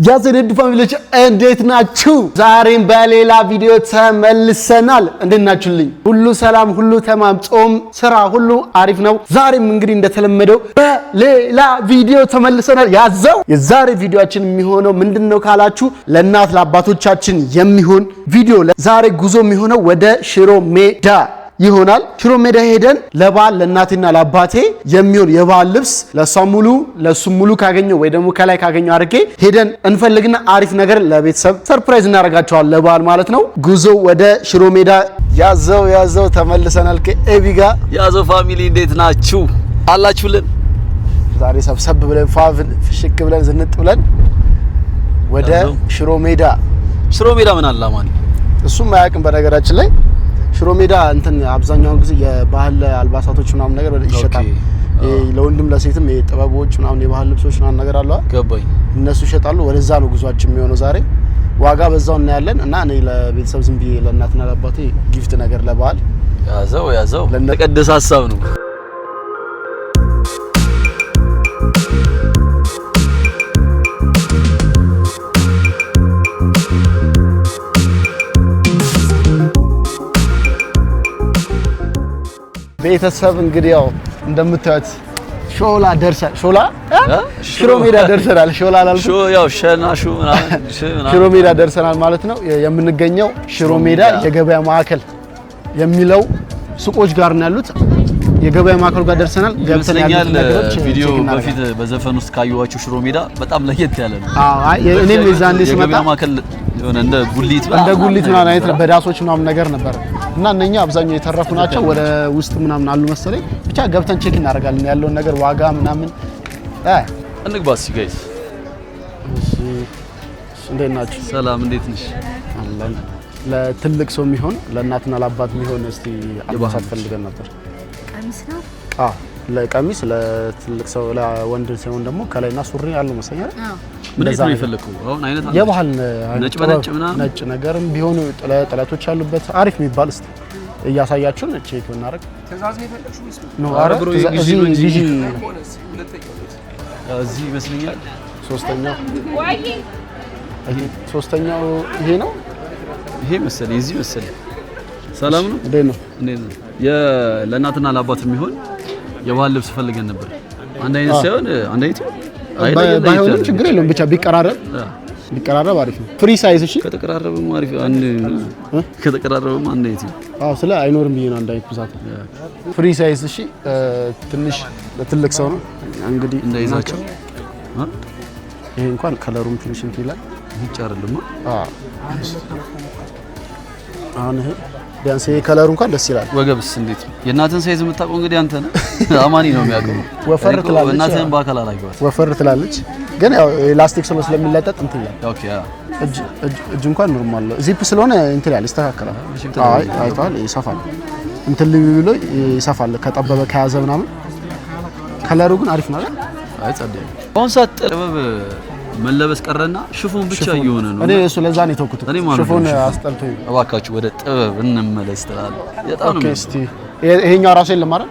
ያዘነዱ ፋሚሊዎች እንዴት ናችሁ? ዛሬም በሌላ ቪዲዮ ተመልሰናል። እንዴት ናችሁልኝ? ሁሉ ሰላም፣ ሁሉ ተማም፣ ጾም ስራ ሁሉ አሪፍ ነው። ዛሬም እንግዲህ እንደተለመደው በሌላ ቪዲዮ ተመልሰናል። ያዘው የዛሬ ቪዲዮአችን የሚሆነው ምንድነው ካላችሁ ለእናት ለአባቶቻችን የሚሆን ቪዲዮ። ዛሬ ጉዞ የሚሆነው ወደ ሽሮ ሜዳ ይሆናል። ሽሮ ሜዳ ሄደን ለባል ለእናቴና ለአባቴ የሚሆን የባል ልብስ ለሱ ሙሉ ካገኘው ወይ ደግሞ ከላይ ካገኘው አድርጌ ሄደን እንፈልግና አሪፍ ነገር ለቤተሰብ ሰርፕራይዝ እናደርጋቸዋለን ለባል ማለት ነው። ጉዞ ወደ ሽሮ ሜዳ። ያዘው ተመልሰናል ከኤቢ ጋር። ያዘው ፋሚሊ እንዴት ናችሁ? አላችሁልን? ዛሬ ሰብሰብ ብለን ፍሽክ ብለን ዝንጥ ብለን ወደ ሽሮ ሜዳ ምን አለ ማለት እሱም አያውቅም በነገራችን ላይ ሽሮ ሜዳ እንትን አብዛኛውን ጊዜ የባህል አልባሳቶች ምናምን ነገር ይሸጣል። ለወንድም ለሴትም የጥበቦች ምናምን የባህል ልብሶች ምናምን ነገር አለ ገባኝ። እነሱ ይሸጣሉ። ወደዛ ነው ጉዟችን የሚሆነው ዛሬ። ዋጋ በዛው እናያለን እና እኔ ለቤተሰብ ዝም ብዬ ለእናትና ለአባቴ ጊፍት ነገር ለባህል ያዘው ለተቀደሰ ሀሳብ ነው። ቤተሰብ እንግዲህ ያው እንደምታዩት ሽሮ ሜዳ ደርሰናል። ሽሮ ሜዳ ደርሰናል ማለት ነው። የምንገኘው ሽሮ ሜዳ የገበያ ማዕከል የሚለው ሱቆች ጋር ነው ያሉት። የገበያ ማዕከሉ ጋር ደርሰናል። ገብተን ያሉት ነገሮች ቪዲዮ በፊት በዘፈን ውስጥ ካዩዋችሁ ሽሮ ሜዳ በጣም ለየት ያለ ነው። እኔም የዛኔ ስመጣ የገበያ ማዕከል የሆነ እንደ ጉሊት ምናምን አይነት በዳሶች ምናምን ነገር ነበር እና እነኛ አብዛኛው የተረፉ ናቸው። ወደ ውስጥ ምናምን አሉ መሰለኝ። ብቻ ገብተን ቼክ እናደርጋለን ያለውን ነገር ዋጋ ምናምን። እንግባስ ጋይስ። እሺ እንዴት ናችሁ? ሰላም እንዴት ነሽ? አላህ ለትልቅ ሰው የሚሆን ለእናትና ለአባት የሚሆን እስቲ አልባሳት ፈልገን ነበር። ቀሚስ ነው? ለቀሚስ ለትልቅ ሰው ለወንድ ሲሆን ደግሞ ከላይና ሱሪ አለው መሰለኝ። ምን ነው የፈለከው? አሁን አይነት አለ የባህል ነጭ በነጭ ምናምን ነጭ ነገርም ቢሆን ጥለቶች ያሉበት አሪፍ የሚባል እስቲ እያሳያችሁን ቼክ እናደርግ። ትእዛዝ ነው የፈለግሽው ነው? አረ እዚህ ይመስለኛል። ሶስተኛው ይሄ ነው። ይሄ መሰለኝ እዚህ መሰለኝ። ሰላም ነው? እንዴት ነው? ለእናትና ለአባት የሚሆን የባህል ልብስ ፈልገን ነበር። አንድ አይነት ሳይሆን አንድ አይነት ባይሆንም ችግር የለውም። ብቻ ቢቀራረብ አሪፍ ነው። ፍሪ ሳይዝ እሺ። ከተቀራረበም አሪፍ አንድ አይነት ነው። ስለ አይኖርም ብዬ ነው አንድ አይነት ብዛት ፍሪ ሳይዝ እሺ። ትንሽ ለትልቅ ሰው ነው እንግዲህ እንዳይዛቸው። ይሄ እንኳን ከለሩም ትንሽ እንትን ይላል። ብቻ አይደለም። አሁን ይሄ ቢያንስ ይሄ ከለሩ እንኳን ደስ ይላል። ወገብስ እንዴት ነው? የእናትን ሳይዝ የምታውቀው እንግዲህ አንተ ነህ። አማኒ ነው የሚያውቀው። ወፈር ትላለች። እናትን በአካል አላየኋትም። ወፈር ትላለች ግን ያው ኤላስቲክ ስለሚለጠጥ እንትን ይላል። ኦኬ። እጅ እንኳን ኖርማል ነው። ዚፕ ስለሆነ እንትን ያለ ይስተካከላል። አይቷል፣ ይሰፋል። እንትን ብሎ ይሰፋል ከጠበበ ከያዘ ምናምን። ከለሩ ግን አሪፍ ነው አይደል? አይ ጸደይ። አሁን ሰዓት ጥበብ መለበስ ቀረና ሽፎን ብቻ እየሆነ ነው። እኔ እሱ ለዛ ነው የተውኩት። ሽፎን አስጠልቶኝ። እባካችሁ ወደ ጥበብ እንመለስ ትላለህ። በጣም ነው። እስቲ ይሄኛው ራሱ የለም አይደል?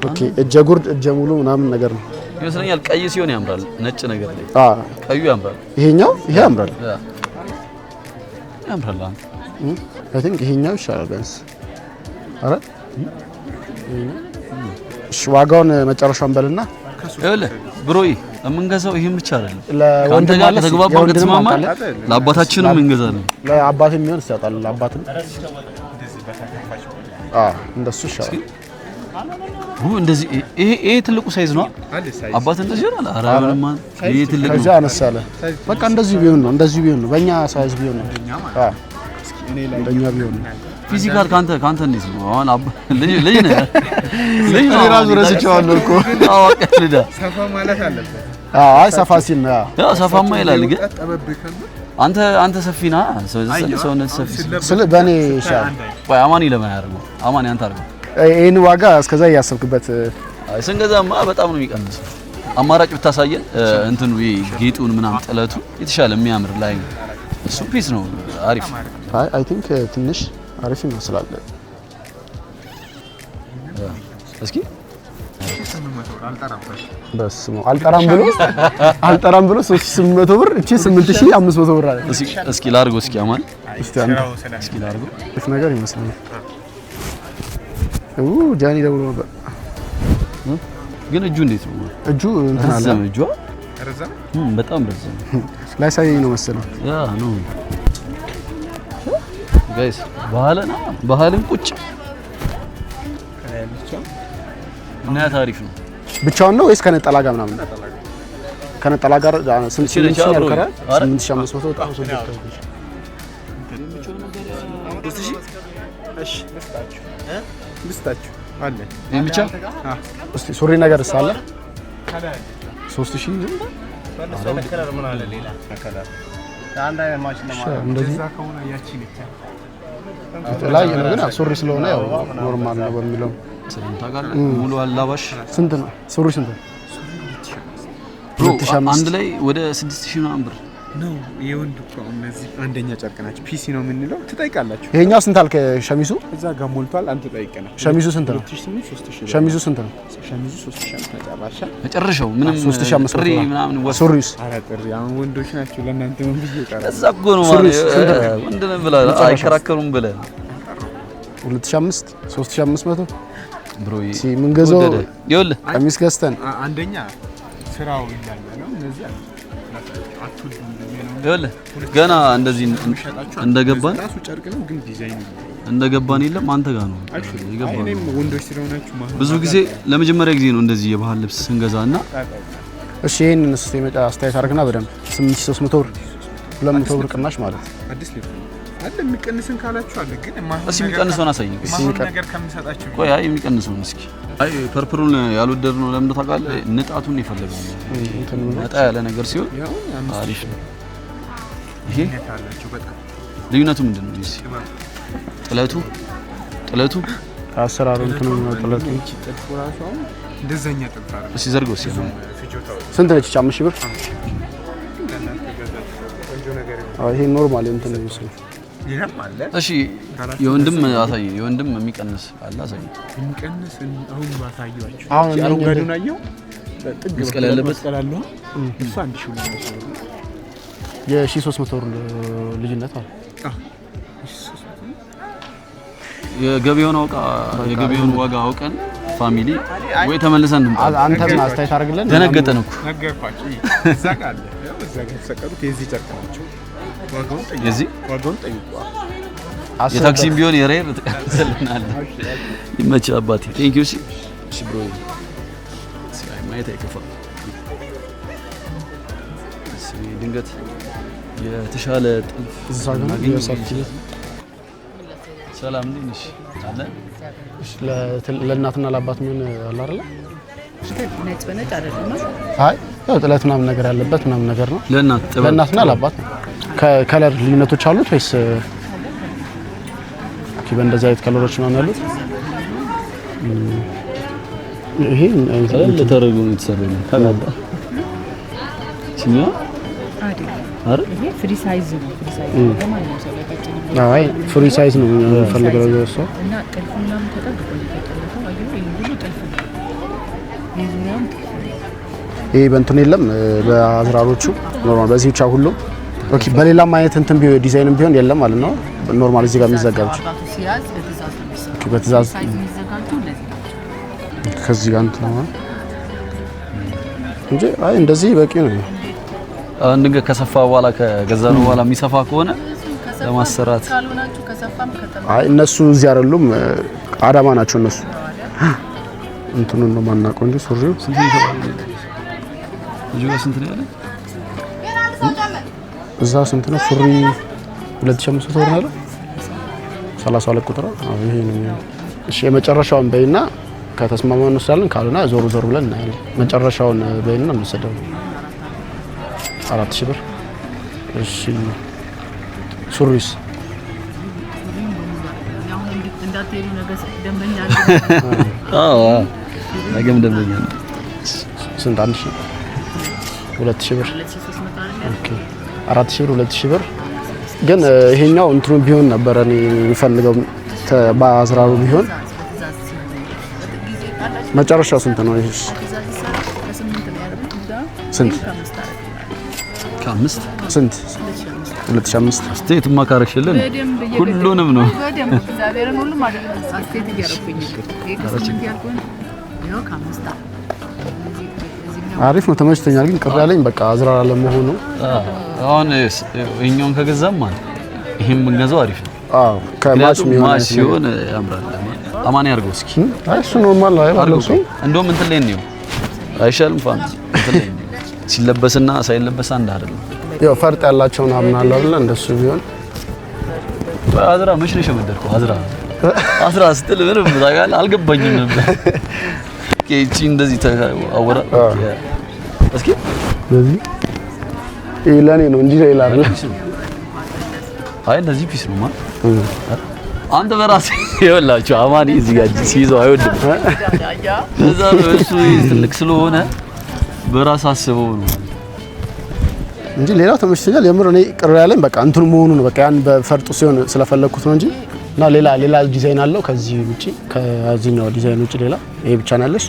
ኦኬ። እጀ ጉርድ እጀ ሙሉ ምናምን ነገር ነው ይመስለኛል። ቀይ ሲሆን ያምራል። ነጭ ነገር ላይ ቀዩ ያምራል። ይሄ ያምራል። አይ ቲንክ ይሄኛው ይሻላል ቢያንስ። አረ እሺ፣ ዋጋውን መጨረሻውን በልና ይኸውልህ ብሮይ የምንገዛው ይሄን ብቻ አይደለም። ለወንድ ማለት ተግባባን ከተስማማ ለአባታችንም እንገዛለን። ለአባቴ የሚሆን ይሰጣል። ለአባትም እንደሱ ይሻላል። እንደዚህ ይሄ ትልቁ ሳይዝ ነው። አባት እንደዚህ ይሆናል። አረ ምንም ይሄ ትልቁ ከዛ አነሳለ። በቃ እንደዚህ ቢሆን ነው። በእኛ ሳይዝ ቢሆን ነው። እንደኛ ቢሆን ነው። ፊዚካል ካንተ እንዴት ነው? አሁን ልጅ ነህ። እኔ ራሱ ረስቼዋለሁ እኮ። አወቀልዳ ሰፋ ማለት አለበት። አይ ሰፋ ሲል ነው። ያው ሰፋማ ይላል ግን አንተ ሰፊ ነህ። ሰውነት ሰፊ ስለ በኔ ይሻላል። ወይ አማኒ ለምን ያደርገው? አማኒ አንተ አድርገው። ይሄን ዋጋ እስከዛ እያሰብክበት ስንገዛማ በጣም ነው የሚቀንሰው። አማራጭ ብታሳየን እንትኑ ጌጡን ምናምን ጥለቱ የተሻለ የሚያምር ላይ እሱ ፒስ ነው። አሪፍ አይ ቲንክ ትንሽ አሪፍ ይመስላል። እስኪ አልጠራም ብሎ 3800 ብር እቺ 8500 ብር አለ። እስኪ ላድርገው እስኪ አማን እስኪ ላድርገው እፍ ነገር ይመስላል። ጃኒ ደውሎ ነበር ግን እጁ እንዴት ነው? እጁ እንትን አለ እጁ በጣም ረዘም ላይ ሳይኝ ነው መሰለኝ። ያ ነው ጋይስ ባህልን ቁጭ እና ታሪፍ ነው። ብቻውን ነው ወይስ ከነጠላ ጋር ምናምን? ከነጠላ ጋር 8500 ያልከራ 8500 ወጣው ሰው ልስታችሁ አለ ብቻ እስቲ ሱሪ ነገር ሳለ 3000 ከለር ምን አለ ሌላ ከለር አንድ አይነት ማሽን ለማለት እንደዛ ከሆነ ያቺ ልቻ ላይ ግን ሱሪ ስለሆነ ያው ኖርማል ነው በሚለው ታውቃለህ። ሙሉ አላባሽ ስንት ነው? ሱሪ ስንት ነው? አንድ ላይ ወደ 6000 ምናምን ብር ነው። የወንድ እኮ እነዚህ አንደኛ ጨርቅ ናቸው። ፒሲ ነው የምንለው። ትጠይቃላችሁ። ይሄኛው ስንት አልከ? ሸሚዙ እዛ ጋር ሞልቷል። አንተ ጠይቀና ሸሚዙ ስንት ነው? ሸሚዙ ስንት ነው? ሸሚዙ 3000 መጨረሻው ምንም 3500 ጥሪ ምናምን ሱሪስ ኧረ ጥሪ አሁን ወንዶች ናቸው። ለእናንተ ምን ብዬ ቀረ እዛ እኮ ነው ማለት ወንድ ነው ብለህ አይከራከሩም ብለህ 2005 3500 ብሮዬ ምን ገዛው? ይኸውልህ ቀሚስ ገዝተን አንደኛ ስራው ይላል ነው እነዚህ አትወዱም ይኸውልህ ገና እንደዚህ እንደገባን ራሱ ጨርቅ ነው ግን ዲዛይን እንደገባን የለም አንተ ጋር ነው የገባን። እኔም ወንዶች ስለሆናችሁ ብዙ ጊዜ ለመጀመሪያ ጊዜ ነው እንደዚህ የባህል ልብስ ስንገዛና እሺ ይሄንን እስቲ መጣ አስተያየት አድርግና በደንብ 8300 ብር 200 ብር ቅናሽ ማለት አዲስ ልብስ አለ። የሚቀንስን ካላችሁ አለ ግን እስኪ የሚቀንሰውን አሳየኝ። ነገር ከምሰጣችሁ ቆይ አይ የሚቀንሰውን እስኪ አይ ፐርፕሩን ያልወደድነው ለምን ታውቃለህ? ንጣቱን ይፈልጋል። ነጣ ያለ ነገር ሲሆን አሪፍ ነው። ይሄ ታላችሁ በጣም ልዩነቱ ምንድነው? እዚህ ጥለቱ አሰራሩ እንትኑ ነው። ጥለቱ ጥልፍ ራሱ እንደዛኛ ጥልፍ አይደል? እሺ ዘርጎ እስኪ ስንት ነች? 5000 ብር። ይሄ ኖርማል እንትን ነው የሚመስለው። እሺ የወንድም አሳይ። የወንድም የሚቀንስ አለ አሳይ። የሚቀንስ አሁን ባሳያችሁ አሁን አረንጓዴውን አየው ጥግ መስቀል ያለበት መስቀላለው እሱ 1200 ብር የ1300 ብር ልጅነት አለ። የገበያውን ዋጋ አውቀን ፋሚሊ ወይ ተመልሰን አንተም አስተያየት አድርግልን። ደነገጠን እኮ ነገርኳችሁ። እዛ ጋር አለ እዛ ጋር የተሰቀሉት የዚህ ጨርቅ ናቸው። ዋጋውን ጠይቁ። የታክሲም ቢሆን የሬር ተቀበልናለህ። ይመችህ አባቴ። ቴንክ ዩ። እሺ ብሮ ሲያይ ማየት አይከፋም። ድንገት የተሻለ ጥልፍ እዛ ጋር የሰፊ ሰላም እንዴት ነሽ? አለ ለእናትና ለአባት ምን አለ አይደል? ነጭ በነጭ አይደለም። አይ ያው ጥለት ምናምን ነገር ያለበት ምናምን ነገር ነው። ለእናትና ለአባት ከከለር ልዩነቶች አሉት ወይስ በእንደዚህ አይነት ከለሮች ምናምን ያሉት? ይሄ ተደርጎ ነው የተሰራው ነው ካላባ ሲኛ አረ ይሄ ፍሪ ሳይዝ ነው። ፍሪ ሳይዝ ነው ማለት ነው። ሰለቀጭ አይ ፍሪ ሳይዝ ነው የሚፈልገው ሰው እና ጥልፉናም ተጠብቆ የተጠለፈው አየሁ። ይሄ ሁሉ ጥልፍ ነው። የዙሪያውም ይሄ በእንትን የለም በአዝራሮቹ ኖርማል በዚህ ብቻ ሁሉ ኦኬ። በሌላም አይነት እንትን ቢሆን ዲዛይንም ቢሆን የለም ማለት ነው። ኖርማል እዚህ ጋር የሚዘጋጅ ሲያዝ በትእዛዝ ነው የሚሰራው። በትእዛዝ ሳይዝ የሚዘጋጁ እንደዚህ ናቸው። ከዚህ ጋር እንትን ነው እንጂ አይ እንደዚህ በቂ ነው። አንድ ገ ከሰፋ በኋላ ከገዛነው በኋላ የሚሰፋ ከሆነ ለማሰራት ካልሆናችሁ ከሰፋም ከተማ አይ እነሱ እዚህ አይደሉም፣ አዳማ ናቸው እነሱ። እንትኑን ነው ማናውቀው እንጂ ሱሪው ስንት ነው ይባላል? እዚህ ጋር ስንት ነው ያለ? እዛ ስንት ነው ሱሪ? 2500 ብር ነው ያለው። 32 ቁጥር አዎ ይሄ ነው። እሺ የመጨረሻውን በይና ከተስማማን እንወስዳለን፣ ካልሆነ ዞር ዞር ብለን እናያለን። መጨረሻውን በይና እንወስደው 4000 ብር። እሺ ሱሪስ እንዳትሄዱ ነገ ደንበኛ አዎ ነገም ደንበኛ ነው። ስንት? 1000 2000 ብር። ኦኬ 4000 ብር 2000 ብር። ግን ይሄኛው እንትኑ ቢሆን ነበር እኔ የምፈልገው በአዝራሩ ቢሆን። መጨረሻው ስንት ነው? ይሄስ ስንት ከአምስት ስንት 2005 አስተያየት ማካረሽልን ሁሉንም ነው በደም እግዚአብሔርን ሁሉም አይደለም አስተያየት እያረኩኝ ነው ከአምስት አሪፍ ነው ተመችቶኛል። ግን ቅር ያለኝ በቃ አዝራ ለመሆኑ አሁን እኛውን ከገዛም ማለት ይሄን ብንገዛው አሪፍ ነው። አዎ ከማሽ ማሽ ሲሆን ያምራል። አማን ያርገው እስኪ እሱ ኖርማል ላይ ባለው ሰው እንደውም እንትን ላይ ነው አይሻልም? ፋም እንትን ላይ ሲለበስና ሳይለበስ አንድ አይደለም። ያው ፈርጥ ያላቸውን አምናለሁ አይደል? እንደሱ ቢሆን አዝራ መች ነው የመደርከው? አዝራ ስትል ምንም ታውቃለህ አልገባኝም ነበር። እቺ እንደዚህ አወራ እስኪ በዚህ ለኔ ነው እንጂ ሌላ አይደለም። አይ እንደዚህ ፒስ ነው ማለት አንተ በራስህ ይኸውላችሁ አማኒ እዚህ ጋር ሲይዘው አይወድም። እዛ እሱ ትልቅ ስለሆነ በራስ አስበው ነው እንጂ ሌላው ተመችቶኛል። የምር እኔ ቅር ያለኝ በቃ እንትኑ መሆኑ ነው። በቃ ያን በፈርጡ ሲሆን ስለፈለኩት ነው እንጂ እና ሌላ ዲዛይን አለው ከዚህ ውጪ ከዚህኛው ዲዛይን ውጪ ሌላ ይሄ ብቻ ነው ያለሽ።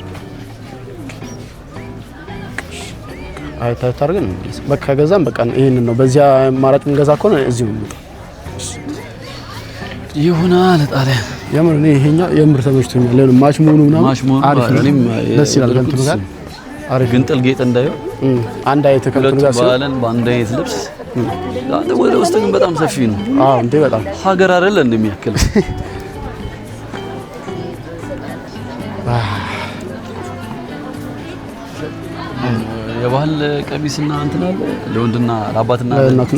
አይታታርገን በቃ ከገዛም በቃ ይሄንን ነው በዚያ አማራጭ እንገዛ ከሆነ እዚሁ ነው ይሁናል። ጣሊያን የምር እኔ ይሄኛው የምር ተመችቶኛል። ለምን ማች መሆኑ ምናምን አሪፍ ነው። ደስ ይላል። ከእንትኑ ጋር አሪፍ ግን ጥልጌጥ እንዳየው አንድ አይነት ከእንትኑ ጋር ባለን በአንድ አይነት ልብስ አንተ ወደ ውስጥ ግን በጣም ሰፊ ነው። አዎ እንዴ በጣም ሀገር አይደለ እንደሚያክል የባህል ቀሚስና እንትን አለ ለወንድና ለአባትና ለእናት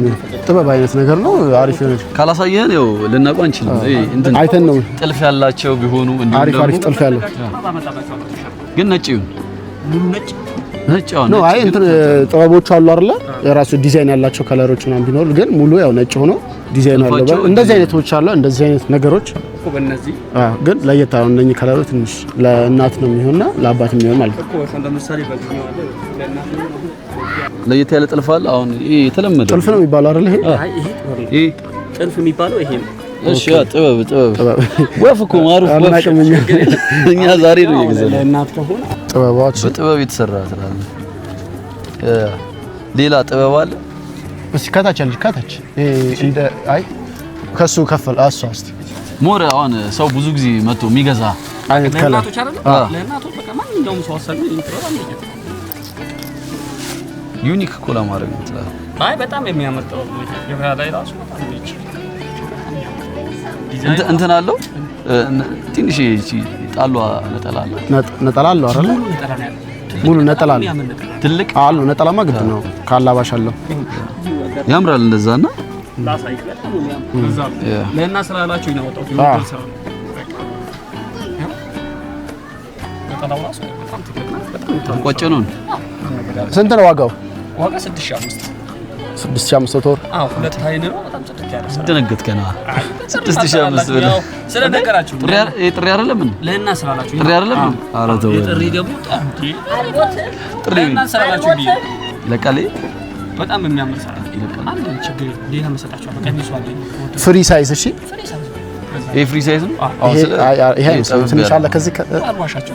ነው። ጥበብ አይነት ነገር ነው። አሪፍ ነው። ካላሳየን ያው ልናውቀው አንችልም። እንትን አይተን ነው ጥልፍ ያላቸው ቢሆኑ እንዴ አሪፍ ጥልፍ ያለው ግን ነጭ ይሁን ሙሉ ነጭ ነው። አይ እንትን ጥበቦች አሉ አይደለ? የራሱ ዲዛይን ያላቸው ከለሮች ምናምን ቢኖር ግን ሙሉ ያው ነጭ ሆኖ ዲዛይን አለው። እንደዚህ አይነቶች አሉ። እንደዚህ አይነት ነገሮች እኮ በእነዚህ ግን ለየት ያለው እነኚህ ከለሮች ትንሽ ለእናት ነው የሚሆንና ለአባት የሚሆን ማለት ነው። እኮ ለምሳሌ በዚህኛው አለ ለእናት ነው ለየት ያለ ጥልፍ አለ። አሁን ይሄ የተለመደ ጥልፍ ነው የሚባለው አይደል? ይሄ ጥልፍ የሚባለው ይሄ ነው። እሺ ጥበብ ወፍ እኮ ማሩፍ ወፍ እኛ ዛሬ ነው የገዛነው። ለእናት ከሆነ ጥበባዎች በጥበብ የተሰራ ስላለ ሌላ ጥበብ አለ። እሺ ከታች አለ ከታች እንደ አይ ከሱ ከፈል አስዋስቲ ሞር አሁን ሰው ብዙ ጊዜ መጥቶ የሚገዛ አይነት ከለር ለእናቶች አይደል? ለእናቶች በቃ ማንኛውም ሰው አሰሉ ይንጥራል አንደኛ ዩኒክ እኮ ለማድረግ ነው ትላለህ። አይ በጣም የሚያምር ጥበብ ነው። ገበያ ላይ ራሱ በጣም እንትን አለው ትንሽ እቺ ጣሏ ነጠላ አለ ነጠላ አለው አይደል? ሙሉ ነጠላ አለ። ትልቅ አሉ ነጠላማ ግድ ነው። ካላባሽ አለው ያምራል እንደዛና ላሳይ በጣም የሚያምር ለእና ስላላችሁ ይናወጣው ቆጨ ነው። ስንት ነው ዋጋው? ዋጋ 6500 ብር። አዎ ሁለት አይነ ነው። በጣም ጽድቅ ያለ ደነገጥከ ነው 6500 ብር ስለነገራችሁ ጥሪ አይደለም ምን ለእና ስላላችሁ ጥሪ አይደለም ምን አረተው ጥሪ ደግሞ ጥሪ ለእና ስላላችሁ ቢ ለቃሌ በጣም የሚያምር ሰራ ይለቃል። አንድ ችግር ሌላ መሰጣችሁ በቀሚሱ አለ ፍሪ ሳይዝ። እሺ ይሄ ፍሪ ሳይዝ ነው። ይሄ ትንሽ አለ ከዚህ አልዋሻችሁ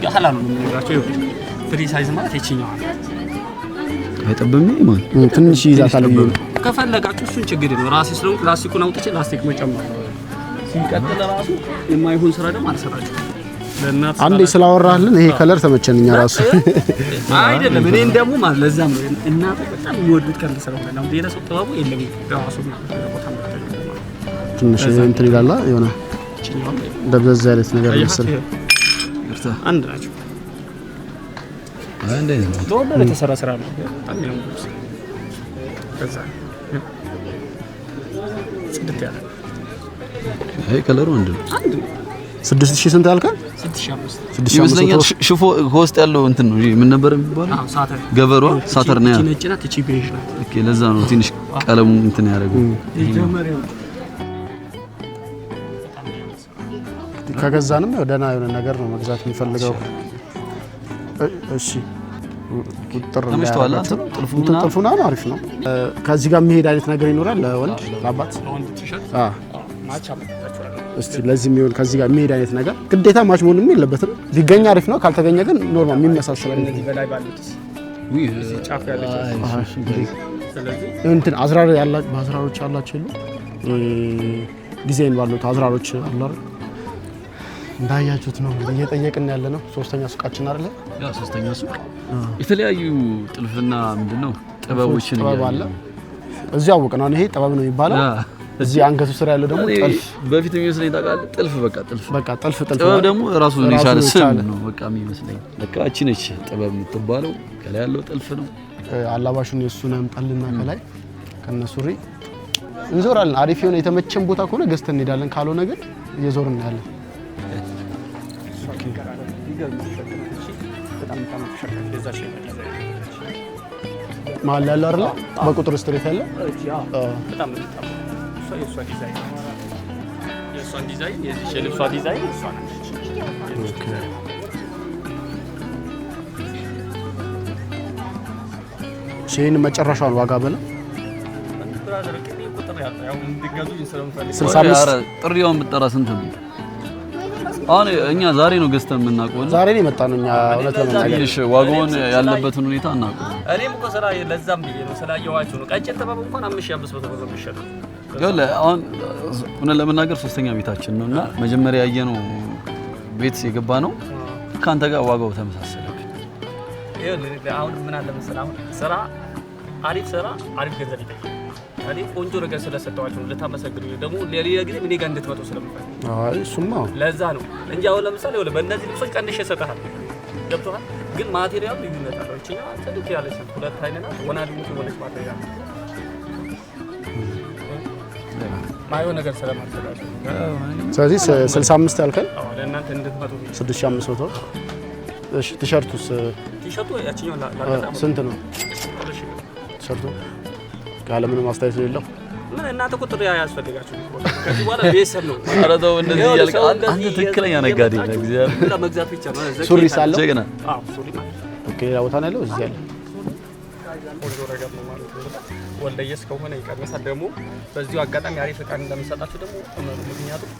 ያህላሉ ነው የሚነግራችሁ። ይኸው ፍሪ ሳይዝ ማለት የቺኛው አይጠብም ማለት ትንሽ ይዛታል። ከፈለጋችሁ እሱን ችግር ነው። ራሴ ስለሆነ ፕላስቲኩን አውጥቼ ላስቲክ መጨመር ሲቀጥል ራሱ የማይሆን ስራ ደግሞ አልሰራችሁ። ለእናት አንዴ ስላወራህልን ይሄ ከለር ተመቸንኛ ራሱ አይደለም። እኔን ደግሞ ማለት ለዛም ነው እናት በጣም የሚወዱት ከለር ስለሆነ ነው። ሌላ ሰው ጥበቡ የለም ራሱ ነው። ትንሽ እንትን ይላል የሆነ ደብዘዝ ያለ ነገር መሰለኝ። አንድ ናቸው። አንዴ ነው ተወደደ የተሰራ ስራ ነው። በጣም የሚያምር ከዛ ጽድት ያለ አይ ከለሩ አንድ ነው። 6000 ስንት ያልከኝ? 6500 ይመስለኛል። ሽፎ ከውስጥ ያለው እንትን ነው ምን ነበር የሚባለው? ሳተር ገበሯ ሳተር ነው። እቺ ነጭ ናት፣ እቺ ቤዥ ናት። ኦኬ ለዛ ነው ትንሽ ቀለሙ እንትን ያደረገው። ከገዛንም ደህና የሆነ ነገር ነው መግዛት የሚፈልገው። እሺ ቁጥር ተመችቷል። ጥልፉና አሪፍ ነው። ከዚህ ጋር የሚሄድ አይነት ነገር ይኖራል ለወንድ ለአባት ለወንድ ቲሸርት ማች አመጣጣችሁ። እስቲ ለዚህ የሚሆን ከዚህ ጋር የሚሄድ አይነት ነገር ግዴታ ማች መሆንም የለበትም። ቢገኝ አሪፍ ነው። ካልተገኘ ግን ኖርማል የሚመሳሰል እነዚህ በላይ ባሉት ጫፍ ያለች ስለዚህ እንትን አዝራር ያላችሁ አዝራሮች ያላችሁ ሁሉ ዲዛይን ባሉት አዝራሮች አሉ አይደል? እንዳያችሁት ነው እየጠየቅን ያለ ነው። ሶስተኛ ሱቃችን አይደለ? ያ ሶስተኛ ሱቅ የተለያዩ ጥልፍና ምንድነው ጥበቦችን አለ። እዚህ አወቅን አሁን ይሄ ጥበብ ነው የሚባለው። እዚህ አንገቱ ስራ ያለው ደግሞ ጥልፍ በፊት የሚመስለኝ ታውቃለህ? ጥልፍ በቃ ጥልፍ ጥበብ ደግሞ ራሱን የቻለ ስም ነው በቃ የሚመስለኝ። በቃ እቺ ነች ጥበብ የምትባለው። ከላይ ያለው ጥልፍ ነው። አላባሹን የሱን ያምጣልና ከላይ ከነሱሪ እንዞራለን። አሪፍ የሆነ የተመቸን ቦታ ከሆነ ገዝተን እንሄዳለን። ካልሆነ ግን እየዞርን እናያለን። መሀል ያለው አይደል? በቁጥር ስትሬት ያለ በጣም የእሷ ዲዛይን የእሷን ዲዛይን የዚህ የልብሷ ዲዛይን እሷ ነች። ኦኬ ሼን መጨረሻውን ዋጋ በለ 65 ጥሪውን ብትጠራ ስንት ነው? አሁን እኛ ዛሬ ነው ገዝተን የምናውቀው። ዛሬ ነው የመጣነው እኛ እውነት ለመናገር እሺ፣ ዋጋውን ያለበትን ሁኔታ እናውቀው። እኔም እኮ ስራ ለዛም ብዬ ነው ስላየኋቸው ነው። ቀጭን ጥበብ እንኳን 5500 ብር ነው የሚሸጠው። ይኸውልህ አሁን እውነት ለመናገር ሶስተኛ ቤታችን ነውና መጀመሪያ ያየነው ቤት የገባ ነው ካንተ ጋር ዋጋው ተመሳሰለ። ይኸውልህ አሁን ምን አለ መሰለህ፣ አሁን ስራ አሪፍ ገንዘብ ይጠይቃል። እኔ ቆንጆ ነገር ስለሰጠዋችሁ ልታመሰግኑ ደግሞ ለሌላ ጊዜ እኔ ጋር እንድትመጡ ስለምፈልግ። አይ እሱማ ለዛ ነው እንጂ አሁን ለምሳሌ ወለ በእነዚህ ልብሶች ቀንሼ እሰጥሃለሁ። ገብቶሃል? ግን ማቴሪያሉ ልዩነት አለው። እቺኛ ትልቅ ያለች ሁለት አይነት ናት። ወና ልዩነት ወለች ማቴሪያል ማየው ነገር ስለማትሰጣችሁ። ስለዚህ 65 ያልከን አዎ ለእናንተ እንድትመጡ 6500። እሺ ቲሸርቱስ? ቲሸርቱ ያቺኛው ስንት ነው ቲሸርቱ? ካለምንም አስተያየት የሌለው ምን እናንተ ቁጥር ያስፈልጋችሁ ከዚህ በኋላ ቤተሰብ ነው። ኧረ ተው እንደዚህ እያልክ አንተ ትክክለኛ ነጋዴ ነህ። እግዚአብሔር ለመግዛት ብቻ ነው። ሱሪ ሳለው ጀግና። አዎ ሱሪ ማለት ኦኬ ሌላ ቦታ ነው ያለው እዚህ ያለ ቆንጆ ነገር ነው ማለት ነው። ወልደየስ ከሆነ ይቀርመሳል። ደግሞ በዚሁ አጋጣሚ አሪፍ ዕቃ እንደምሰጣችሁ ደግሞ ምክንያቱም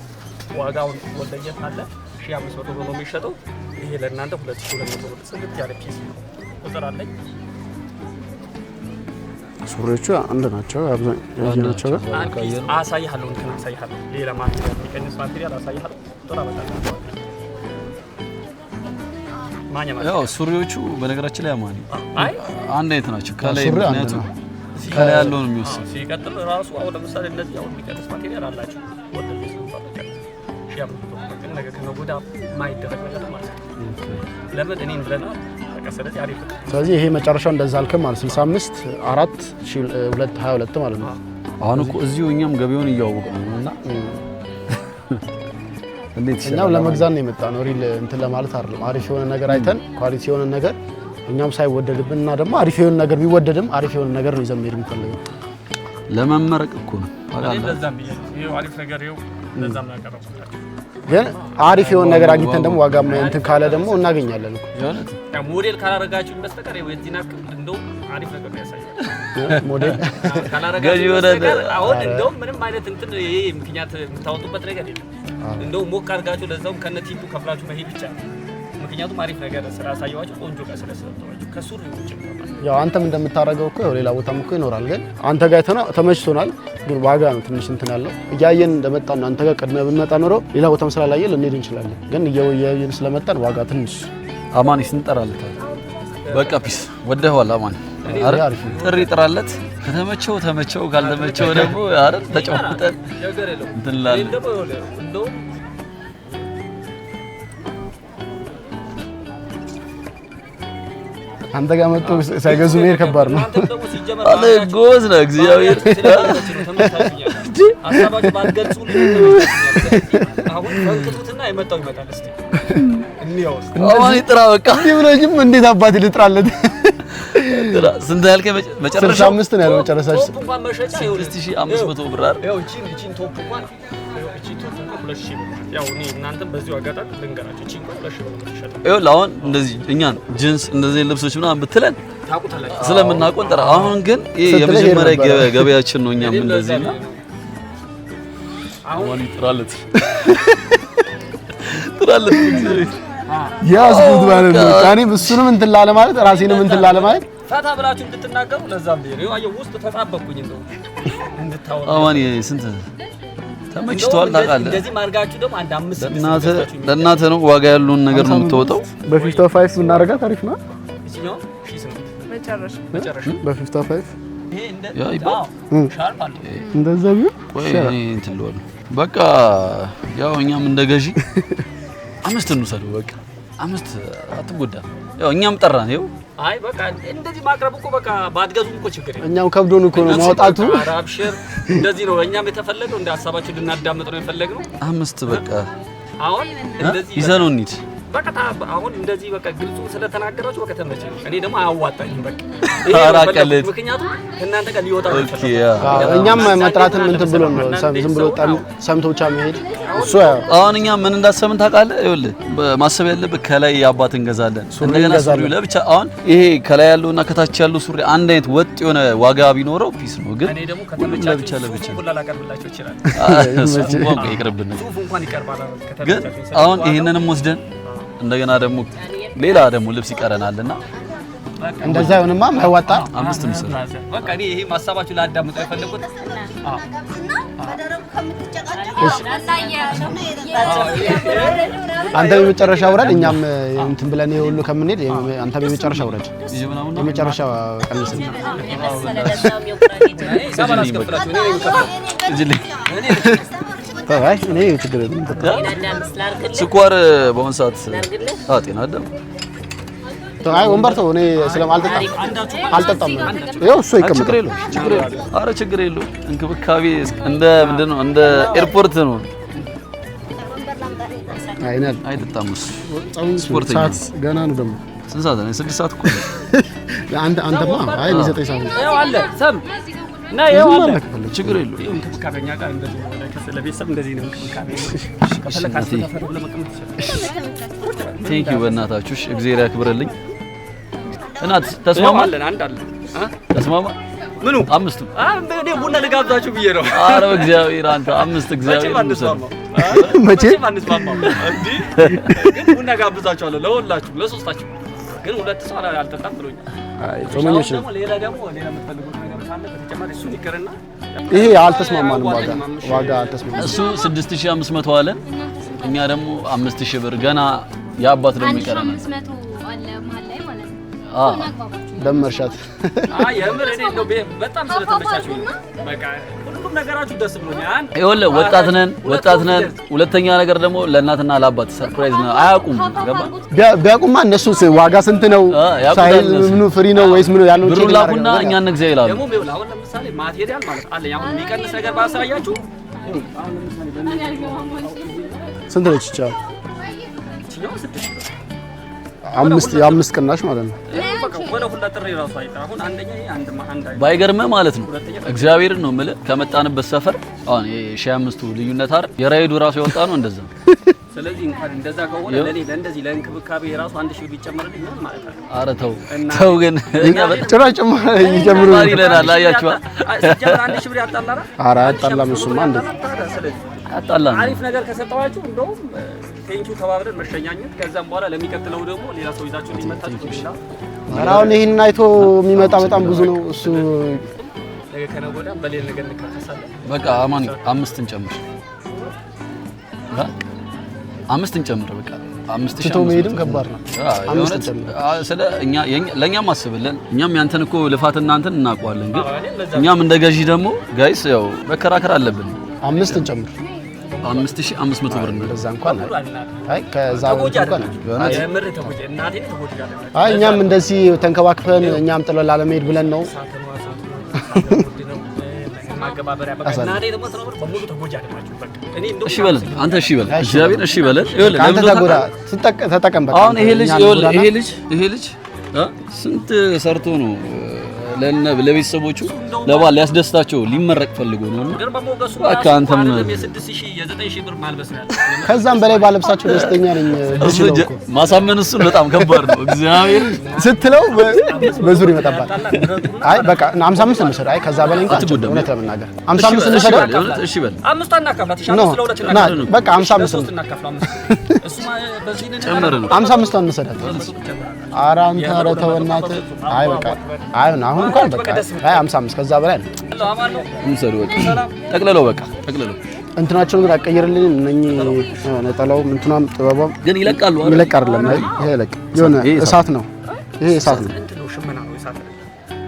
ዋጋውን ወልደየስ አለ 1500 ብር ነው የሚሸጠው። ይሄ ለእናንተ 2200 ብር ጽድት ያለ ፒስ ነው። ቁጥር አለኝ። ሱሪዎቹ አንድ ናቸው አብዛኛዎቹ ጋር አሳይሃለሁ። እንትን አሳይሃለሁ። ሌላ ማቴሪያል የሚቀንስ ማቴሪያል አሳይሃለሁ። ቁጥር አመጣለሁ። ያው ሱሪዎቹ በነገራችን ላይ አማኒ አይ አንድ አይነት ናቸው። ከላይ ምክንያቱም ከላይ ያለውን የሚወስድ ሲቀጥል ራሱ አሁን ለምሳሌ እነዚህ አሁን የሚቀንስ ማቴሪያል አላቸው። ወደዚህ ነው ባለቀ ግን ነገር ከነጎዳ ማይደረግ ነገር ማለት ነው። ለምን እኔን ብለናል። ስለዚህ አሪፍ። ስለዚህ ይሄ መጨረሻው እንደዛ አልከም ማለት 65 4 222 ማለት ነው። አሁን እኮ እዚሁ እኛም ገበያውን እያወቅን ነውና እንዴት እኛም ለመግዛት ነው የመጣ ነው። ሪል እንትን ለማለት አይደለም። አሪፍ የሆነ ነገር አይተን ኳሊቲ የሆነ ነገር እኛም ሳይወደድብንና ደግሞ አሪፍ የሆነ ነገር ቢወደድም አሪፍ የሆነ ነገር ነው ይዘን መሄድ የምፈልገው። ለመመረቅ እኮ ነው። ለዛም ብዬ ነው አሪፍ ነገር ይኸው ለዛም ያቀረብኩት። ግን አሪፍ የሆነ ነገር አግኝተን ደግሞ ዋጋ እንትን ካለ ደግሞ እናገኛለን እኮ። ያው ሞዴል ካላረጋችሁ በስተቀር የዚህና እንደው አሪፍ ነገር ያሳያል። ሞዴል ካላረጋችሁ በስተቀር አሁን እንደው ምንም አይነት እንትን ይሄ ምክንያት የምታወጡበት ነገር የለም። እንደው ሞቅ አድርጋችሁ ለዛውም ከነቲፑ ከፍላችሁ መሄድ ብቻ። ምክንያቱም አሪፍ ነገር ስላሳየዋችሁ ቆንጆ ጋር ስለሰጠዋችሁ ከሱሪ ውጭ ነው። ያው አንተም እንደምታረገው እኮ ሌላ ቦታም እኮ ይኖራል። ግን አንተ ጋር ተመችቶናል። ግን ዋጋ ነው ትንሽ እንትን ያለው። እያየን እንደመጣን አንተ ጋር ቀድመህ ብንመጣ ኖሮ ሌላ ቦታም ስላላየን ልንሄድ እንችላለን። ግን እያየን ስለመጣን ዋጋ ትንሽ አማኒ ስንጠራለት በቃ ፒስ ወደኸዋል። አማኒ አሪፍ ጥሪ ጥራለት። ከተመቸው ተመቸው፣ ካልተመቸው ደግሞ አይደል ተጨዋውተን እንትን ላለ እንደው አንተ ጋር መጥቶ ሳይገዙ መሄድ ከባድ ነው። አለ ጎዝ ነው እግዚአብሔር አሳባችሁ ባትገልጹ አሁን ፈንክቱትና የመጣው ይመጣል። እስቲ እንየውስ አማኒ ጥራ በቃ እንዴ ብለኝም እንዴት አባቴ ልጥራለት? ጥራ ስንት ያልከኝ መጨረሻ 65 ነው ያለው መጨረሻሽ። ቶፕ እንኳን መሸጫ 6500 ብር አይደል? ያው እቺን ቶፕ እንኳን 2000 ብር። ያው እኔ እናንተም በዚሁ አጋጣሚ ልንገራችሁ እቺን እንኳን 2000 ብር ተሸጠ። ይኸውልህ አሁን እንደዚህ እኛን ጂንስ እንደዚህ ልብሶች ምናምን ብትለን ታውቁታላችሁ ስለምናውቀው እንጠራ። አሁን ግን ይሄ የመጀመሪያ ገበያችን ነው። እኛም እንደዚህና አሁን ጥራለት እግዚአብሔር ያዝኩት ማለት ነው። እኔም እሱንም እንትን ላለ ማለት ራሴንም እንትን ላለ ማለት ፈታ ብላችሁ እንድትናገሩ ለዛም ነው ያው ውስጥ ተጣበቁኝ እንደው እንድታወሩ አማኒ ስንት ተመችቷል ታውቃለህ እንደዚህ ማርጋችሁ ደግሞ አንድ 5 ለእናትህ ነው ዋጋ ያለውን ነገር ነው የምትወጣው በ55 ብናረጋት አሪፍ ነው እዚህኛው መጨረሻ በ55 ይሄ እንደ ሻርፕ አለ እንደዛ ቢሆን ወይ እኔ እንትን ልወል በቃ ያው እኛም እንደ ገዢ 5 እንውሰደው በቃ 5 አትጎዳም ያው እኛም ጠራን ይኸው አይ በቃ እንደዚህ ማቅረብ እኮ በቃ ባትገዙም እኮ ችግር የለም እኛም ከብዶን እኮ ነው ማውጣቱ አራብሽር እንደዚህ ነው እኛም የተፈለገው እንደ ሐሳባችን ልናዳምጥ ነው የፈለግነው 5 በቃ አሁን እንደዚህ ይዘነው እንሂድ በቃ አሁን እንደዚህ በቃ ግልጹ ስለተናገራችሁ በቃ ተመቸኝ እኔ ደግሞ አያዋጣኝም በቃ አራቀለት ምክንያቱም ከእናንተ ጋር ሊወጣ ነው ኦኬ እኛም መጥራትን እንትን ብሎ ነው ዝም ብሎ ሰምቶ ብቻ መሄድ እሱ አሁን እኛ ምን እንዳሰብን ታውቃለህ? ይኸውልህ ማሰብ ያለብህ ከላይ የአባት እንገዛለን እንደገና ሱሪ ለብቻ አሁን ይሄ ከላይ ያለውና ከታች ያለው ሱሪ አንድ አይነት ወጥ የሆነ ዋጋ ቢኖረው ፒስ ነው ግን እኔ ደግሞ ከተመቻችሁ ለብቻ ሁላ ላቀርብላችሁ ይችላል እንኳን ይቅርብን ሱፍ እንኳን ይቀርባል ግን አሁን ይሄንንም ወስደን እንደገና ደግሞ ሌላ ደግሞ ልብስ ይቀረናልና እንደዛ ይሁንማ ማይዋጣ 5 ምስል በቃ እኔ ይሄ ማሳባችሁ ላዳምጥ የፈለኩት አንተ በመጨረሻ ውረድ እኛም እንትን ብለን ይሁሉ ከምንሄድ አንተ በመጨረሻ ውረድ የመጨረሻ ቀንስ አይ እኔ ችግር የለም ስኳር በአሁን ሰዓት ጤና አይደለም አይ ወንበር ተው እኔ አልጠጣም ይኸው እሱ ይቀመጥ ችግር የለውም ኧረ ችግር የለውም እንክብካቤ እንደ ምንድን ነው እንደ ኤርፖርት ነው አይናል አይጠጣም እሱ ስፖርት ሰዓት ገና ነው ደግሞ ስንት ሰዓት ነው 6 ሰዓት እኮ አንተማ አይ 9 ሰዓት ነው አለ ሰም እና ይኸው አለ ችግር የለውም እንክብካቤኛ ጋር እንደዚህ ነው ለቤተሰብ እንደዚህ ነው እንክብካቤ ከፈለካችሁ ተፈርዶ ለመቀመጥ ይችላል ቴንክ ዩ በእናታችሁ እግዚአብሔር ያክብርልኝ እናት ተስማማለን አንድ አለ ተስማማ ምኑ 5 እኔ ቡና ልጋብዛችሁ ብዬ ነው ኧረ እግዚአብሔር አንተ 5 እግዚአብሔር መቼ አንስማማው እንዴ ግን ቡና ጋብዛችኋለሁ ለሁላችሁ ለሶስታችሁ ግን ሁለት ሰው አልጠጣም ብሎኛል አይ ጾመኞች ደግሞ ሌላ የምትፈልጉት ነገር ካለ በተጨማሪ እሱን ይቀርና ይሄ አልተስማማንም ዋጋ አልተስማማንም እሱ 6500 አለን እኛ ደግሞ 5000 ብር ገና የአባት ደግሞ ይቀርናል 500 አለ መሀል ላይ ማለት ነው ደመርሻት አይ የምር እኔ እንደው በጣም ስለተመቻችሁ በቃ ሁሉም ነገራችሁ ደስ ብሎኛል ይኸውልህ ወጣት ነን ሁለተኛ ነገር ደግሞ ለእናትና ለአባት ሰርፕራይዝ ነው አያውቁም ገባ ቢያውቁማ እነሱ ዋጋ ስንት ነው ሳይል ምኑ ፍሪ ነው ወይስ ምኑ ያለው ብሩ ላኩና እኛ እንግዛ ይላሉ ደግሞ ይኸውልህ አሁን ለምሳሌ ማቴሪያል ማለት አለ አሁን የሚቀንስ ነገር ባሳያችሁ አሁን ለምሳሌ ስንት ነው ይቻላል እቺኛው 6 የአምስት ቅናሽ ማለት ነው በቃ ወለ ሁላ ጥሪ ራሱ አይቀር አሁን አንደኛ አንድ ባይገርምህ ማለት ነው እግዚአብሔርን ነው የምልህ ከመጣንበት ሰፈር አሁን የ5ቱ ልዩነት አይደል የራይዱ ራሱ ያወጣ ነው እንደዛ ስለዚህ እንኳን እንደዛ ከሆነ ለኔ ለእንደዚህ ለእንክብካቤ ራሱ 1000 ቢጨመርልኝ ምን ማለት ነው ኧረ ተው ግን እኛ ጭራሽ ይጨምሩ ይለናል አያችኋ ሲጀምር 1000 ብር ያጣላራ ኧረ አጣላም እሱማ እንዴ አጣላን አሪፍ ነገር ከሰጠዋችሁ እንደውም ቴንኪው ተባብረን መሸኛኘት ከዛም በኋላ ለሚቀጥለው ደግሞ ሌላ ሰው ይዛችሁ እንዲመጣችሁ ይችላል አሁን ይሄን አይቶ የሚመጣ በጣም ብዙ ነው እሱ ነገ ከነገ ወዲያ በሌላ ነገር እንካፈሳለን በቃ አማን 5 እንጨምር 5 እንጨምር በቃ 5000 ትቶ መሄድም ከባድ ነው ስለ እኛ ለኛም አስብልን እኛም ያንተን እኮ ልፋት እናንተን እናውቀዋለን ግን እኛም እንደ ገዢ ደግሞ ጋይስ ያው መከራከር አለብን 5 እንጨምር 5500 ብር ነው ለዛ እንኳን አይ ከዛ እንኳን የምር ተጎጂ እናቴ ተጎጂጋለች አይ እኛም እንደዚህ ተንከባክፈን እኛም ጥሎ ላለመሄድ ብለን ነው ማገባበሪያ በቃ እናቴ ደግሞ ተነበር በሙሉ ተጎጂ አደማችሁ በቃ እኔ እንደው እሺ በለን አንተ እሺ በለን እግዚአብሔር እሺ በለን ይኸውልህ አንተ ተጎዳ ተጠቀም በቃ አሁን ይሄ ልጅ ስንት ሰርቶ ነው ለቤተሰቦቹ ለባል ሊያስደስታቸው ሊመረቅ ፈልጎ ነው እና ግን በሞገሱ በቃ አንተም የ6000 የ9000 ብር ማልበስ ነው ከዛም በላይ ባለብሳቸው ደስተኛ ነኝ ማሳመን እሱን በጣም ከባድ ነው እግዚአብሔር ስትለው በዙር ይመጣባል አይ በቃ 55 እንሰራ አይ ከዛ በላይ እንኳን እውነት ለመናገር 55 እንሰራ እሺ በል አምስት እናካፍላት ይሻላል ስለሁለት እናካፍላት በቃ 55 እናካፍላት እሱ በዚህ ጨመረ ነው 55 እንሰራ ኧረ አንተ ኧረ ተው በእናትህ አይ በቃ አይ አሁን እንኳን በቃ አይ 55 ከዛ በላይ ነው እንሰሩ በቃ ጠቅለለው በቃ ጠቅለለው እንትናቸውን ግን አቀየርልኝ እነኚህ ነጠላው እንትናም ጥበቧም ግን ይለቃሉ ይለቅ አይደለም ይሄ ይለቅ የሆነ እሳት ነው ይሄ እሳት ነው ሽመና ነው እሳት ነው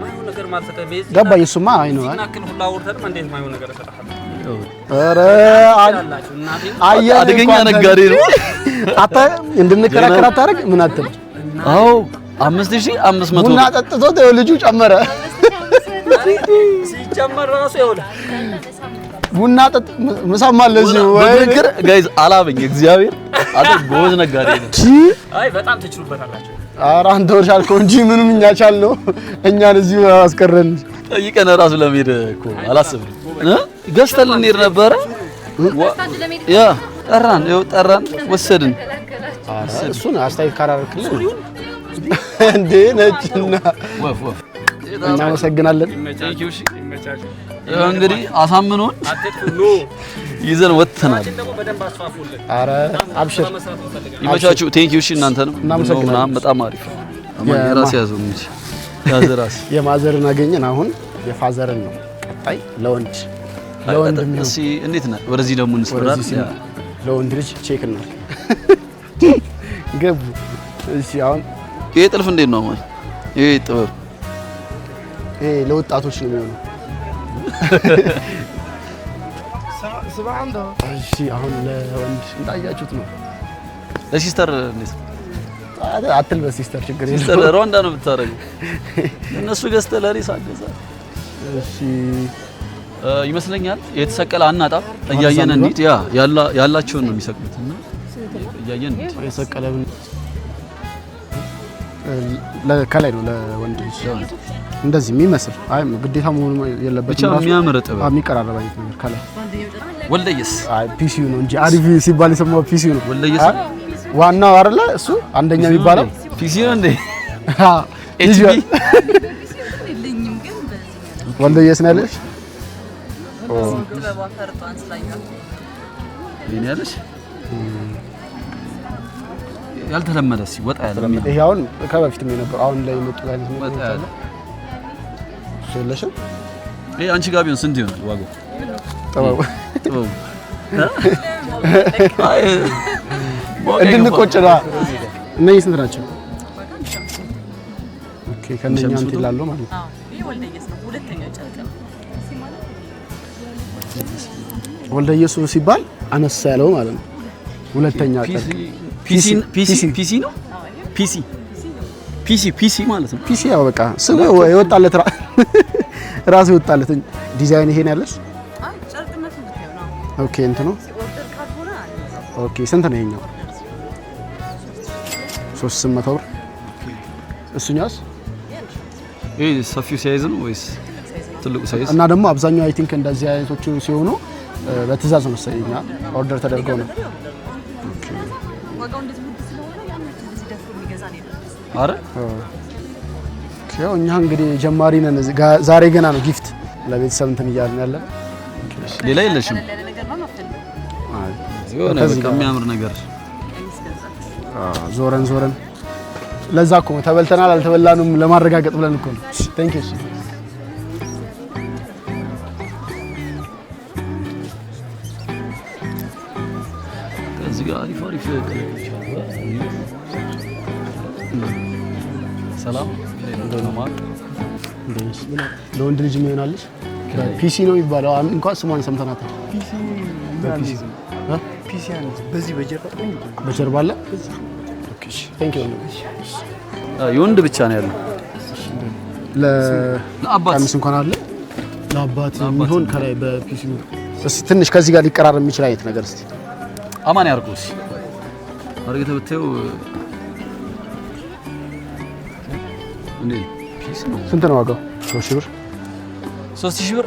ማይሆን ነገር ማለት በዚህ ገባኝ እሱማ አይ ነው እናክል ሁላ ወርተን እንዴት ማይሆን ነገር ተሰጣጣ ኧረ አላችሁ እናቴ አደገኛ ነጋዴ ነው አታ እንድንከራከር አታረግ ምን አትል አዎ 5500 ቡና ጠጥቶት ልጁ ጨመረ ሲጨመር ራሱ ይኸውልህ ቡና ጠጥ ምሳማ ለዚህ ወይ በግር ጋይስ አላበኝ እግዚአብሔር አተ ጎዝ ነጋዴ ነው አይ በጣም ትችሉበታላችሁ ኧረ አንተ ወርሻልከው እንጂ ምንም እኛ ቻልነው እኛን እዚሁ አስቀረን ጠይቀን ራሱ ለመሄድ እኮ አላሰብንም ገዝተን ልንሄድ ነበረ ያ ጠራን ወሰድን እሱን አስተያየት ካራረክልን እንዴ ነጭና ወፍ እናመሰግናለን እንግዲህ አሳምኖን ይዘን ወጥተናል ኧረ አብሽር ይመቻችሁ ቴንክ ዩ እሺ እናንተንም እናመሰግናለን በጣም አሪፍ የራስ ያዘው እንጂ ያዘራስ የማዘርን አገኘን አሁን የፋዘርን ነው ቀጣይ ለወንድ ነው እሺ እንዴት ነህ ወደዚህ ደግሞ እንስራለን ለወንድ ልጅ ቼክ እና ገቡ እሺ አሁን ይሄ ጥልፍ እንዴት ነው ማለት ይሄ ጥበብ ይሄ ለወጣቶች ነው የሚሆነው እሺ አሁን ለወንድ እንዳያችሁት ነው ለሲስተር እንዴት አትልበስ ሲስተር ችግር የለም ሲስተር ሮንዳ ነው የምታረገው እነሱ ገዝተህ ለሪስ አገዛ እሺ ይመስለኛል የተሰቀለ አናጣም እያየን እንዴት ያላቸውን ነው የሚሰቅሉት እና እያየን የሰቀለውን ከላይ ነው ለወንድ ልጅ እንደዚህ የሚመስል አይ ግዴታ መሆኑ የለበትም ብቻ የሚያምር ጥበብ የሚቀራረብ አይነት ነገር ከላይ ወልደየስ አይ ፒሲዩ ነው እንጂ አሪፍ ሲባል የሰማው ፒሲዩ ነው ወልደየስ ዋናው አይደለ እሱ አንደኛ የሚባለው ፒሲዩ እንዴ ኤችቢ ወልደየስ ነው ያለሽ ይሄን ያለሽ ያልተለመደ ሲወጣ ያለ ይሄ አሁን ከበፊትም የነበረው አሁን ላይ የመጡ አይነት ነው ወጣ ያለ ስለሽ ይሄ አንቺ ጋር ቢሆን ስንት ይሆናል ዋጋው ጥበቡ አይ እንድንቆጭ ነው እነዚህ ስንት ናቸው ኦኬ ከነኛ እንት ይላሉ ማለት ነው ይሄ ወልደየስ ነው ሁለተኛው ጨርቅ ነው ወልደየስ ሲባል አነሳ ያለው ማለት ነው ሁለተኛ ጨርቅ ፒሲ ነው ፒሲ ማለት ነው ፒሲ ያው በቃ ስሙ የወጣለት ራሱ የወጣለት ዲዛይን ይሄን ያለሽ አይ ጨርቅነቱ ብታየው ነው ኦኬ እንት ነው ኦርደር ካልሆነ ኦኬ ስንት ነው ይሄኛው 300 ብር እሱኛስ ይሄ ሰፊው ሳይዝ ነው ወይስ ትልቁ ሳይዝ እና ደግሞ አብዛኛው አይ ቲንክ እንደዚህ አይነቶቹ ሲሆኑ በትእዛዝ ነው መሰለኝ ኦርደር ተደርገው ነው ዋጋው እንደዚህ ውድ ስለሆነ ያን እንደዚህ ደፍሮ የሚገዛ ነው ያለው አረ ያው እኛ እንግዲህ ጀማሪ ነን ዛሬ ገና ነው ጊፍት ለቤተሰብ እንትን እያልን ያለ ሌላ የለሽም ነገር ነው መፍተል አይ የሆነ በቃ የሚያምር ነገር ዞረን ለዛ እኮ ተበልተናል አልተበላንም ለማረጋገጥ ብለን እኮ ነው ቴንክ ዩ እዚህ ጋር አሪፍ ክሊፖች አሉ ሰላም ለወንድ ልጅ የሚሆናልሽ ፒሲ ነው የሚባለው እንኳን ስሟን ሰምተናታል ፒሲ አለ በዚህ በጀርባ አለ ኦኬ ቴንክ ዩ የወንድ ብቻ ነው ያለው ለአባት ቀሚስ እንኳን አለ ለአባት የሚሆን ከላይ በፒሲ እስቲ ትንሽ ከዚህ ጋር ሊቀራረብ የሚችል አይነት ነገር እስቲ አማን ያርጉስ አርገተ ብታዩ እንዴ ፒስ ነው ስንት ነው ዋጋው 3000 ብር 3000 ብር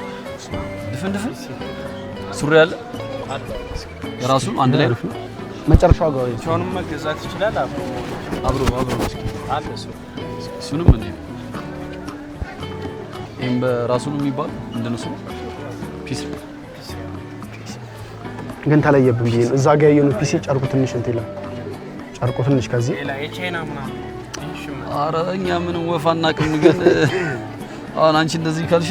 ድፍን ሱሪ አለ የራሱ አንድ ላይ ነው። መጨረሻው ጋር ቻውንም መገዛት ይችላል። አብሮ እስኪ አለ እሱንም ምን ይሄን በራሱ ነው የሚባል እንደነሱ ፒስ ግን ተለየብኝ ብዬ ነው። እዛ ጋር ያየነው ፒሲ ጨርቁ ትንሽ እንትን ይላል። ጨርቁ ትንሽ ከዚህ ሌላ የቻይና ምናምን ኧረ እኛ ምን ወፋና ቅም ግን አሁን አንቺ እንደዚህ ካልሽ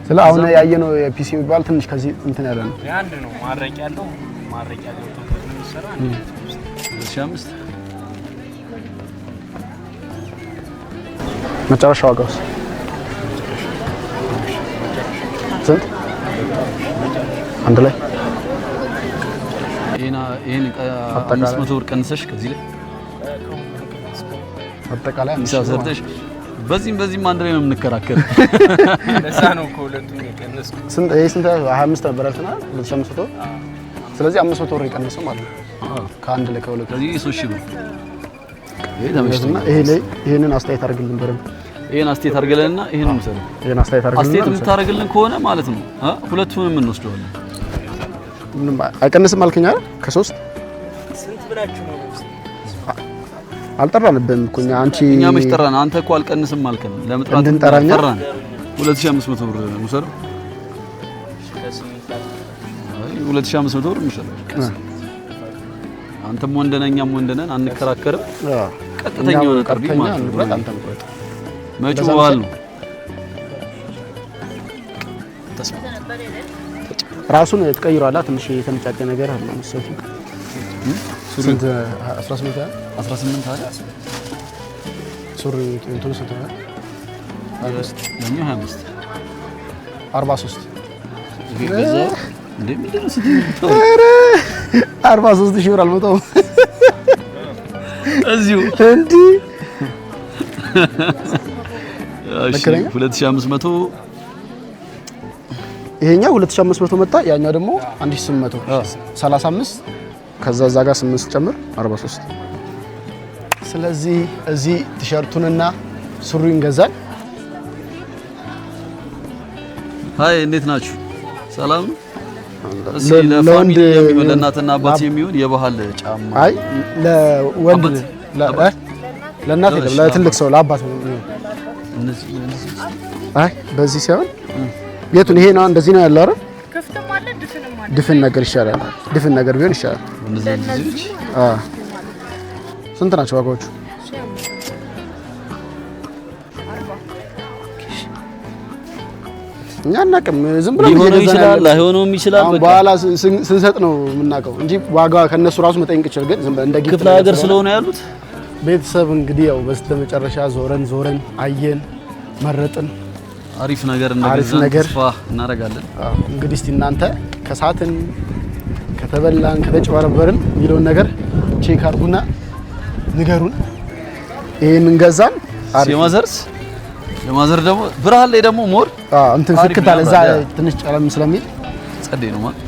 ስለ አሁን ያየነው የፒሲ የሚባል ትንሽ ከዚህ እንትን ያለ ነው። ያንድ ነው ማረቅ ያለው ተሰራ 2005 መጨረሻ ዋጋውስ ስንት? አንድ ላይ ይሄን 500 ብር ቀንሰሽ ከዚህ ላይ አጠቃላይ ሂሳብ ሰርተሽ በዚህም አንድ ላይ ነው የምንከራከር። ለዛ ነው ከሁለቱም የቀነስኩት። ስንት 25 ነበር አልተናል 2500 ስለዚህ 500 ብር የቀነሰው ማለት ነው። ከአንድ ላይ ከሁለት ከዚህ 3000 ብር ይሄ ተመችቶኛል። ይሄ ላይ ይሄንን አስተያየት አድርግልን በደንብ ይሄን አስተያየት አድርገለንና ይሄንን ምሰል ይሄን አስተያየት አድርግልን አስተያየት የምታደርግልን ከሆነ ማለት ነው ሁለቱንም እንወስደዋለን። ምንም አይቀንስም አልከኝ አይደል? ከ3 ስንት ብላችሁ ነው? አልጠራንብህም እኮ እኛ መች ጠራን? አንተ እኮ አልቀንስም አልከን። ለምጥራት ጠራን 2500 ብር ሙሰር 2500 ብር ሙሰር። አንተም ወንደነኛም ወንደነን አንከራከርም። ቀጥተኛ ሆነ ቀርቢ ማለት ነው። አንተም ቆጥ መጪው በዓል ነው። ራሱን ተቀይሯል። ትንሽ የተመጫጨ ነገር አለ መሰለኝ። ስንት 18 አለ ሱሪ እንትኑ ስንት ነው? 25 43 ይገዛ እንዴ ምንድነው? ኧረ 43000 ብር አልመጣው እዚሁ እንዴ እሺ 2500 ይሄኛው 2500 መጣ። ያኛው ደግሞ 1800 35 ከዛ እዛ ጋር 8 ጨምር 43። ስለዚህ እዚህ ቲሸርቱንና ሱሪውን ገዛል። ሃይ እንዴት ናችሁ? ሰላም ነው? እዚህ ለፋሚሊ የሚሆን ለእናትና አባት የሚሆን የባህል ጫማ አይ ለወንድ ለእናት አይደለም ለትልቅ ሰው ለአባት ነው። አይ በዚህ ሳይሆን የቱን ይሄ ነው እንደዚህ ነው ያለው አይደል? ክፍትም አለ ድፍንም አለ። ድፍን ነገር ይሻላል። ድፍን ነገር ቢሆን ይሻላል። እንደዚህ ስንት ናቸው ዋጋዎቹ? እኛ አናውቅም። ዝም ብለን ሊሆነው ይችላል ላይሆነውም ይችላል። በኋላ ስንሰጥ ነው የምናውቀው እንጂ ዋጋ ከነሱ ራሱ መጠየቅ ይችላል። ግን ዝም ብለን እንደ ጊፍት ክፍለ ሀገር ስለሆነ ያሉት ቤተሰብ እንግዲህ ያው በስተመጨረሻ ዞረን አየን፣ መረጥን። አሪፍ ነገር እንደገዛን ተስፋ እናደርጋለን። እንግዲህ እስቲ እናንተ ከሳትን ከተበላን ከተጨበረበርን የሚለውን ነገር ቼክ አድርጉና ንገሩን። ይሄንን ገዛን የማዘር ደግሞ ብርሃን ላይ ደግሞ ሞር እንትን ፍክት አለ እዛ ትንሽ ጨለም ስለሚል ጸዴ ነው ማለት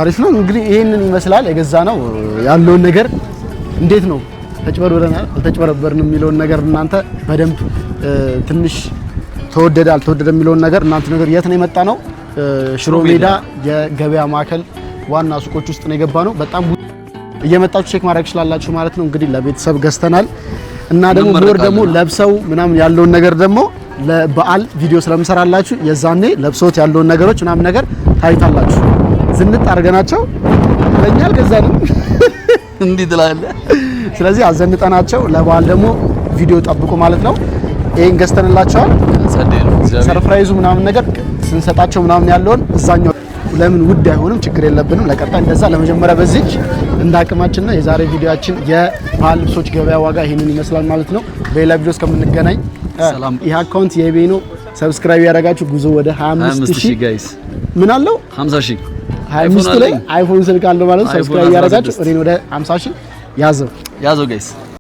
አሪፍ ነው። እንግዲህ ይሄንን ይመስላል የገዛነው። ያለውን ነገር እንዴት ነው ተጨበረበረናል አልተጨበረበርንም የሚለውን ነገር እናንተ በደንብ ትንሽ ተወደደ አልተወደደ የሚለውን ነገር እናንተ ነገር የት ነው የመጣ ነው? ሽሮ ሜዳ የገበያ ማዕከል ዋና ሱቆች ውስጥ ነው የገባ ነው። በጣም እየመጣችሁ ቼክ ማድረግ ትችላላችሁ ማለት ነው። እንግዲህ ለቤተሰብ ገዝተናል እና ደግሞ ሞር ደግሞ ለብሰው ምናምን ያለውን ነገር ደግሞ ለበዓል ቪዲዮ ስለምሰራላችሁ የዛኔ ለብሶት ያለውን ነገሮች ምናምን ነገር ታይታላችሁ። ዝንጥ አድርገናቸው ለኛ አልገዛንም እንዲህ ትላለህ። ስለዚህ አዘንጠናቸው ለበዓል ደግሞ ቪዲዮ ጠብቁ ማለት ነው። ይሄን ገዝተንላቸዋል። ጸዴ ነው። ሰርፕራይዙ ምናምን ነገር ስንሰጣቸው ምናምን ያለውን እዛኛው ለምን ውድ አይሆንም? ችግር የለብንም። ለቀጣይ እንደዛ ለመጀመሪያ በዚች እንዳቅማችንና የዛሬ ቪዲዮአችን የባህል ልብሶች ገበያ ዋጋ ይሄንን ይመስላል ማለት ነው። በሌላ ቪዲዮ እስከምንገናኝ ሰላም። ይሄ አካውንት የቤ ነው። ሰብስክራይብ ያደረጋችሁ ጉዞ ወደ 25000 ጋይስ ምን አለው 50000 25 ላይ አይፎን ስልክ አለው ማለት ነው። ሰብስክራይብ ያደረጋችሁ እኔን ወደ 50000 ያዘው ጋይስ